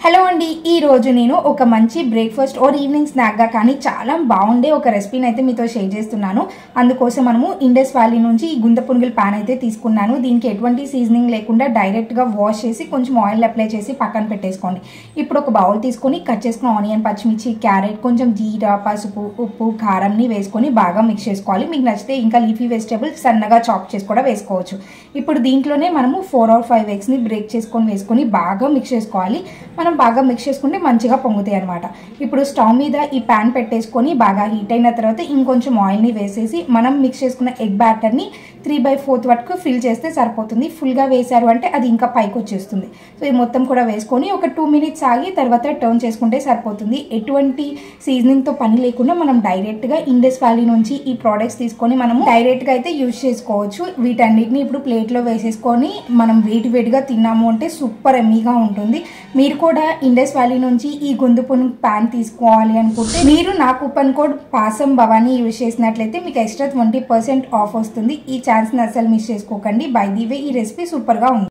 Hello అండి, ఈ రోజు నేను ఒక మంచి బ్రేక్ఫాస్ట్ ఆర్ ఈవినింగ్ స్నాక్ గా కానీ చాలా బాగుండే ఒక రెసిపీని అయితే మీతో షేర్ చేస్తున్నాను. అందుకోసం మనము ఇండస్ వ్యాలీ నుంచి ఈ గుంత పునుగుల పాన్ అయితే తీసుకున్నాను. దీనికి ఎటువంటి సీజనింగ్ లేకుండా డైరెక్ట్ గా వాష్ చేసి కొంచెం ఆయిల్ అప్లై చేసి పక్కన పెట్టేసుకోండి. ఇప్పుడు ఒక బౌల్ తీసుకొని కట్ చేసుకున్న ఆనియన్, పచ్చిమిర్చి, క్యారెట్, కొంచెం జీరా, పసుపు, ఉప్పు, కారంని వేసుకొని బాగా మిక్స్ చేసుకోవాలి. మీకు నచ్చితే ఇంకా లీఫీ వెజిటేబుల్స్ సన్నగా చాప్ చేసి కూడా వేసుకోవచ్చు. ఇప్పుడు దీంట్లోనే మనము 4 or 5 eggs ని బ్రేక్ చేసుకొని వేసుకొని బాగా మిక్స్ చేసుకోవాలి. మనం బాగా మిక్స్ చేసుకుంటే మంచిగా పొంగుతాయి అనమాట. ఇప్పుడు స్టవ్ మీద ఈ ప్యాన్ పెట్టేసుకొని బాగా హీట్ అయిన తర్వాత ఇంకొంచెం ఆయిల్ని వేసేసి మనం మిక్స్ చేసుకున్న ఎగ్ బ్యాటర్ని 3/4 వరకు ఫిల్ చేస్తే సరిపోతుంది. ఫుల్గా వేసారు అంటే అది ఇంకా పైకి వచ్చేస్తుంది. సో ఇది మొత్తం కూడా వేసుకొని ఒక 2 minutes ఆగి తర్వాత టర్న్ చేసుకుంటే సరిపోతుంది. ఎటువంటి సీజనింగ్తో పని లేకుండా మనం డైరెక్ట్గా ఇండస్ వ్యాలీ నుంచి ఈ ప్రోడక్ట్స్ తీసుకొని మనము డైరెక్ట్గా అయితే యూజ్ చేసుకోవచ్చు. వీటన్నిటిని ఇప్పుడు ప్లేట్లో వేసేసుకొని మనం వేడిగా తిన్నాము అంటే సూపర్ ఎమ్మీగా ఉంటుంది. మీరు కూడా ఇండస్ వ్యాలీ నుంచి ఈ గుంత పునుగు ప్యాన్ తీసుకోవాలి అనుకుంటే మీరు నా కూపన్ కోడ్ పాసం భవానీ యూజ్ చేసినట్లయితే మీకు ఎక్స్ట్రా 20% ఆఫ్ వస్తుంది. ఈ ఛాన్స్ని అసలు మిస్ చేసుకోకండి. బై ది వే ఈ రెసిపీ సూపర్గా ఉంది.